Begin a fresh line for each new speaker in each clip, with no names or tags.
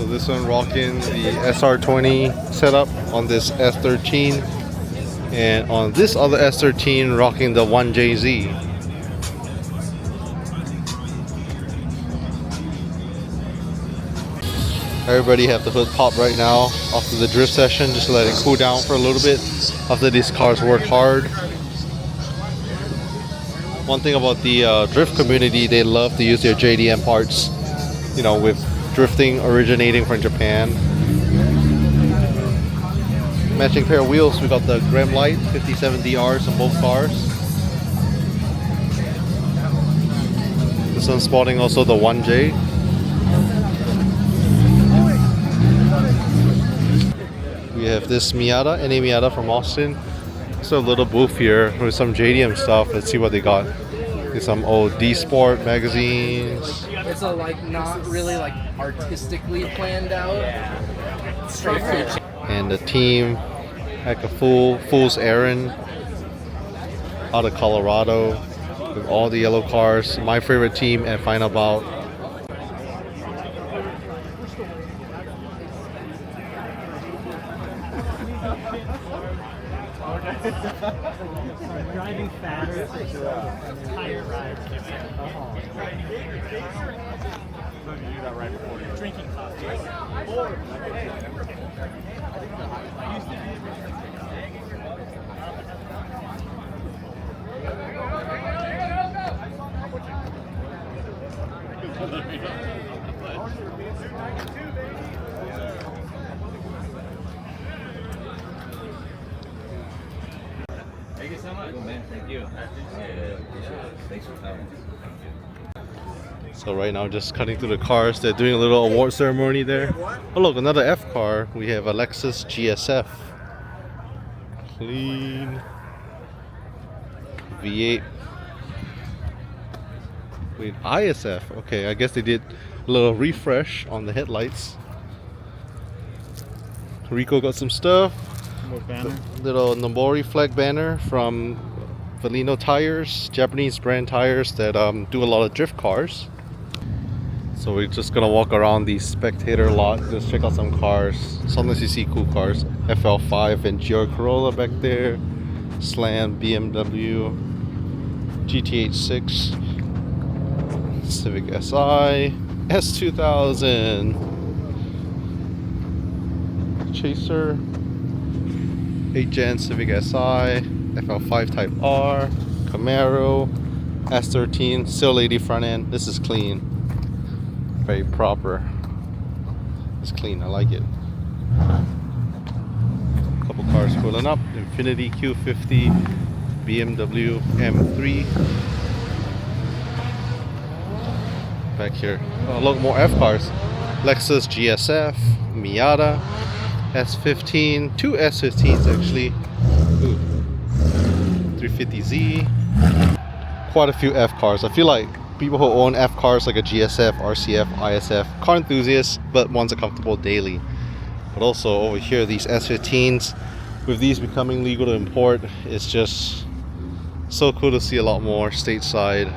So this one rocking the SR20 setup on this S13, and on this other S13 rocking the 1JZ. Everybody have the hood pop right now after the drift session, just to let it cool down for a little bit after these cars work hard. One thing about the drift community, they love to use their JDM parts, you know, with drifting originating from Japan. Matching pair of wheels, we got the Graham Light 57DRs on both cars. This one's spotting also the 1J. We have this Miata, NA Miata from Austin. It's a little booth here with some JDM stuff. Let's see what they got. There's some old D Sport magazines.
It's a like not really like artistically planned out. Straight food.
And the team, like a fool's errand out of Colorado with all the yellow cars. My favorite team at Final Bout.
Driving fast, tire ride. Drinking coffee.
Thank you so much, man. Thank you. Thanks for coming.
So right now, just cutting through the cars. They're doing a little award ceremony there. Oh look, another F car. We have a Lexus GSF. Clean. V8. Wait, ISF. Okay, I guess they did a little refresh on the headlights. Rico got some stuff. Little Nobori flag banner from Valino tires, Japanese brand tires that do a lot of drift cars. So we're just gonna walk around the spectator lot, just check out some cars. Sometimes you see cool cars. FL5 and GR Corolla back there, Slam, BMW, GTH6, Civic Si, S2000, Chaser, 8 Gen Civic Si, FL5 Type R, Camaro, S13, still lady front end. This is clean. Very proper. It's clean, I like it. Couple cars pulling up. Infiniti Q50, BMW M3. Back here. Oh, look, more F cars. Lexus GSF, Miata, S15, two S15s actually. Ooh. 350Z. Quite a few F cars. I feel like people who own F cars like a GSF, RCF, ISF, car enthusiasts, but wants a comfortable daily. But also over here, these S15s, with these becoming legal to import, it's just so cool to see a lot more stateside.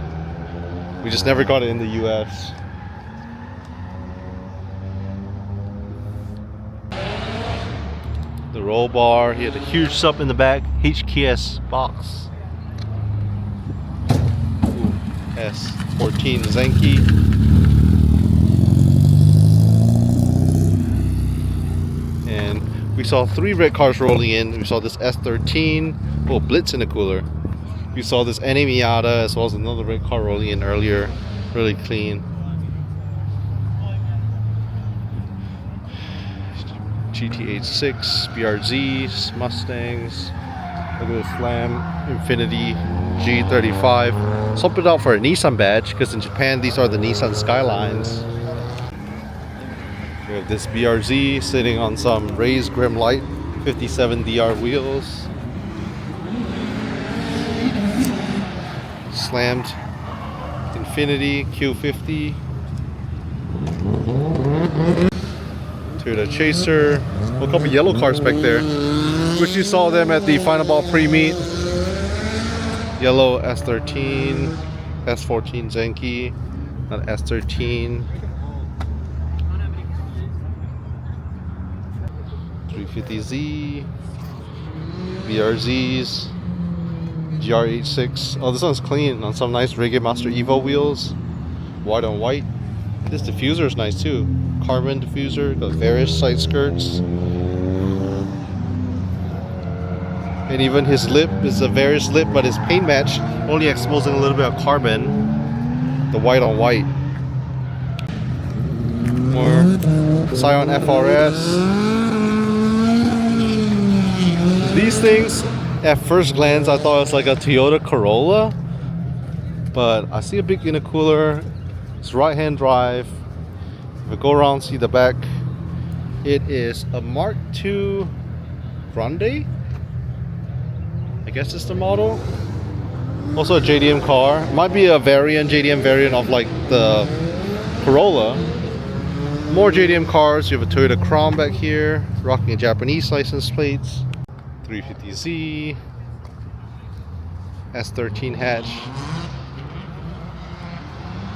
We just never got it in the US. The roll bar, he had a huge sub in the back, HKS box. S14 Zenki. And we saw 3 red cars rolling in. We saw this S13, oh, Blitz in the cooler. We saw this NA Miata as well as another red car rolling in earlier. Really clean. GT86, BRZs, Mustangs. Look at this Slam, Infinity, G35. Swap it out for a Nissan badge because in Japan these are the Nissan Skylines. We have this BRZ sitting on some raised Grim Light 57 DR wheels. Slammed Infinity Q50. Toyota Chaser. A couple yellow cars back there, which you saw them at the Final Ball pre-meet. Yellow S13, S14 Zenki, not S13. 350Z, BRZs, GR86. Oh, this one's clean on some nice Reggae Master Evo wheels. White on white. This diffuser is nice too. Carbon diffuser, got various side skirts. And even his lip is a various lip, but his paint match only exposing a little bit of carbon. The white on white. More Scion FRS. These things, at first glance, I thought it was like a Toyota Corolla. But I see a big intercooler. It's right-hand drive. If I go around, see the back, it is a Mark II Grande. I guess it's the model. Also a JDM car. Might be a JDM variant of like the Corolla. More JDM cars. You have a Toyota Crown back here, rocking a Japanese license plates. 350Z, S13 hatch.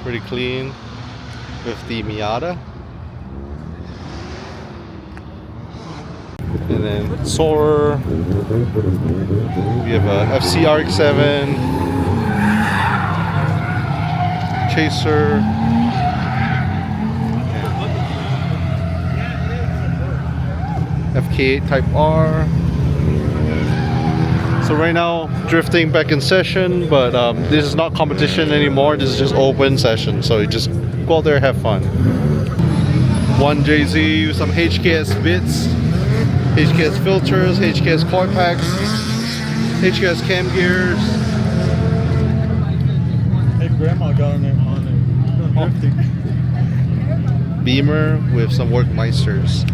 Pretty clean with the Miata. And then Soarer. We have a FC RX-7, Chaser, FK8 Type R. So right now, drifting back in session, but this is not competition anymore. This is just open session. So you just go out there, have fun. One JZ with some HKS bits, HKS filters, HKS coil packs, HKS cam gears.
Hey, Grandma got on it. Drifting.
Beamer with some Workmeisters.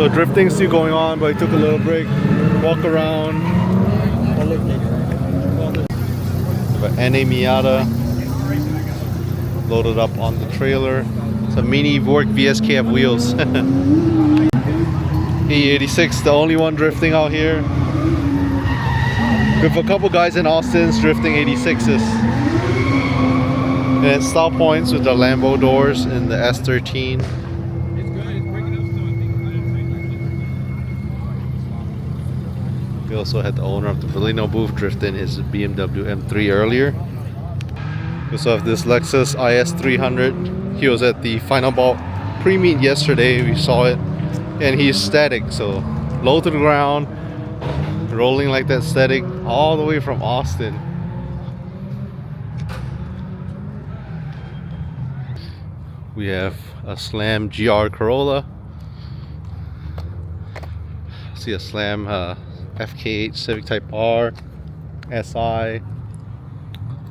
So drifting's still going on, but I took a little break, walk around. We have an NA Miata loaded up on the trailer. It's a mini Vork VSKF wheels. E86, the only one drifting out here. We have a couple guys in Austin's drifting 86s. And at stop points with the Lambo doors in the S13. We also had the owner of the Valino booth drifting his BMW M3 earlier. We also have this Lexus IS300. He was at the Final Bout pre-meet yesterday. We saw it. And he's static, so low to the ground, rolling like that static all the way from Austin. We have a Slam GR Corolla. See a Slam FK8 Civic Type R, SI.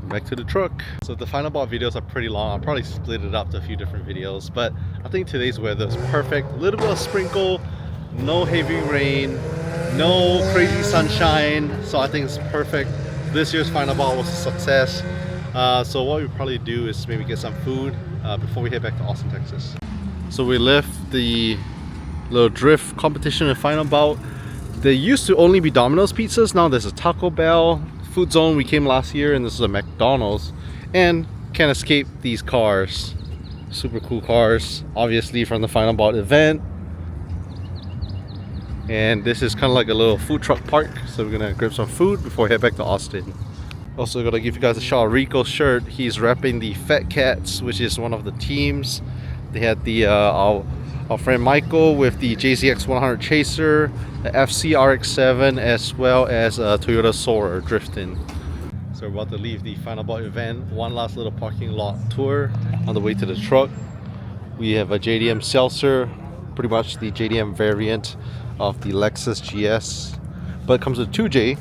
Back to the truck. So the Final Bout videos are pretty long. I'll probably split it up to a few different videos, but I think today's weather is perfect. A little bit of sprinkle, no heavy rain, no crazy sunshine, so I think it's perfect. This year's Final Bout was a success. So what we probably do is maybe get some food before we head back to Austin, Texas. So we left the little drift competition in Final Bout. There used to only be Domino's pizzas. Now there's a Taco Bell. Food Zone, we came last year, and this is a McDonald's. And can't escape these cars. Super cool cars, obviously from the Final Bout event. And this is kind of like a little food truck park, so we're gonna grab some food before we head back to Austin. Also gotta give you guys a shout out Rico's shirt. He's repping the Fat Cats, which is one of the teams. They had the our friend Michael with the JZX 100 Chaser, the FC RX-7, as well as a Toyota Soarer drifting. So we're about to leave the Final Bout event. One last little parking lot tour on the way to the truck. We have a JDM Seltzer, pretty much the JDM variant of the Lexus GS, but it comes with 2J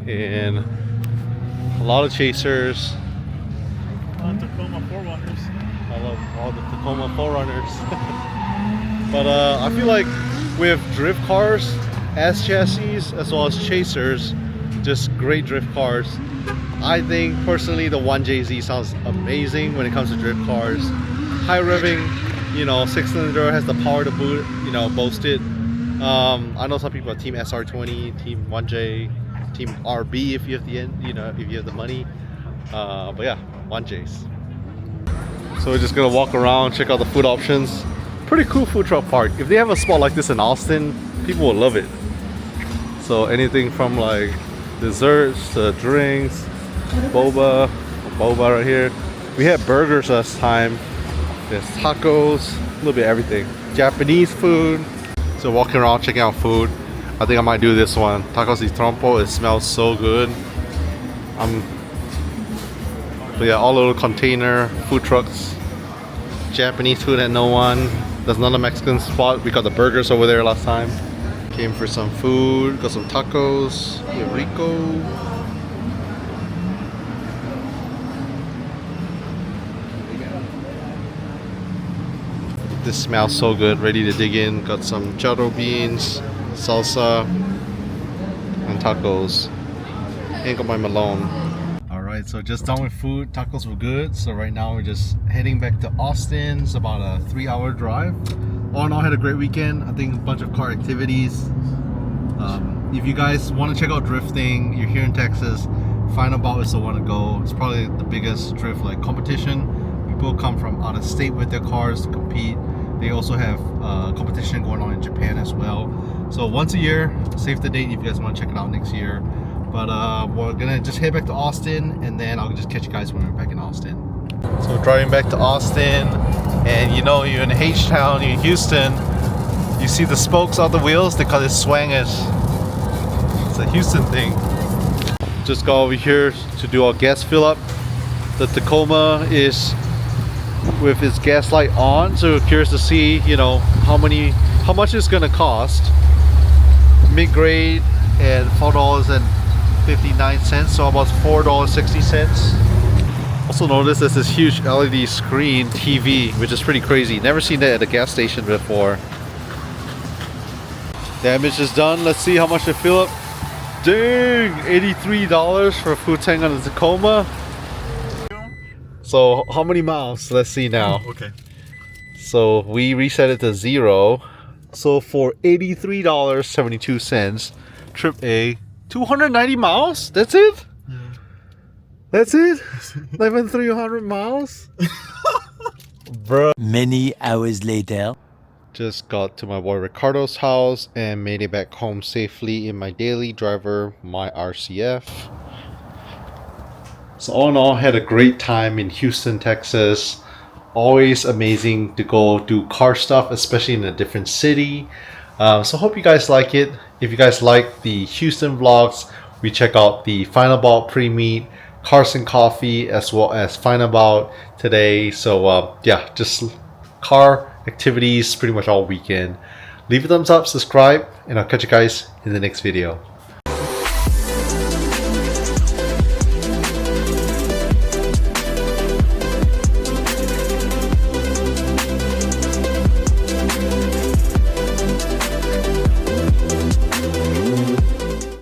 and a lot of chasers.
Tacoma 4Runners.
I love all the Tacoma 4Runners. But I feel like with drift cars as chassis as well as chasers, just great drift cars. I think personally the 1JZ sounds amazing when it comes to drift cars. High revving, you know, 6-cylinder, has the power to boot, you know, boast it. I know some people are team SR20, team 1J, team RB if you have the if you have the money. But yeah, 1Js. So we're just gonna walk around, check out the food options. Pretty cool food truck park. If they have a spot like this in Austin, people will love it. So anything from like desserts to drinks, boba right here. We had burgers last time. There's tacos, a little bit of everything. Japanese food. So walking around checking out food. I think I might do this one. Tacos di trompo. It smells so good. But yeah, all little container food trucks. Japanese food at no one. There's another Mexican spot. We got the burgers over there last time. Came for some food. Got some tacos with Rico. This smells so good. Ready to dig in. Got some churro beans, salsa, and tacos. Ain't got my Malone. Alright, so just done with food. Tacos were good. So right now we're just heading back to Austin. It's about a 3-hour drive. All in all, had a great weekend. I think a bunch of car activities. If you guys want to check out drifting, you're here in Texas, Final Bout is the one to go. It's probably the biggest drift like competition. People come from out of state with their cars to compete. They also have competition going on in Japan as well. So once a year, save the date if you guys want to check it out next year. But we're gonna just head back to Austin, and then I'll just catch you guys when we're back in Austin. So driving back to Austin, and you know you're in H-Town, you're in Houston. You see the spokes on the wheels because it's swangers. It's a Houston thing. Just got over here to do our gas fill up. The Tacoma is with its gas light on, so we're curious to see, you know, how much it's gonna cost. Mid-grade and $4.59, so about $4.60. Also notice there's this huge LED screen TV, which is pretty crazy. Never seen that at a gas station before. Damage is done. Let's see how much they fill up. Dang, $83 for a full tank on the Tacoma. So how many miles? Let's see now.
Oh, okay.
So we reset it to 0. So for $83.72, trip A, 290 miles? That's it?
Yeah.
That's it? Not even 300 miles? Bro.
Many hours later.
Just got to my boy Ricardo's house and made it back home safely in my daily driver, my RCF. So all in all, had a great time in Houston, Texas. Always amazing to go do car stuff, especially in a different city. So hope you guys like it. If you guys like the Houston vlogs, we check out the Final Bout pre-meet, Cars and Coffee, as well as Final Bout today. So yeah, just car activities pretty much all weekend. Leave a thumbs up, subscribe, and I'll catch you guys in the next video.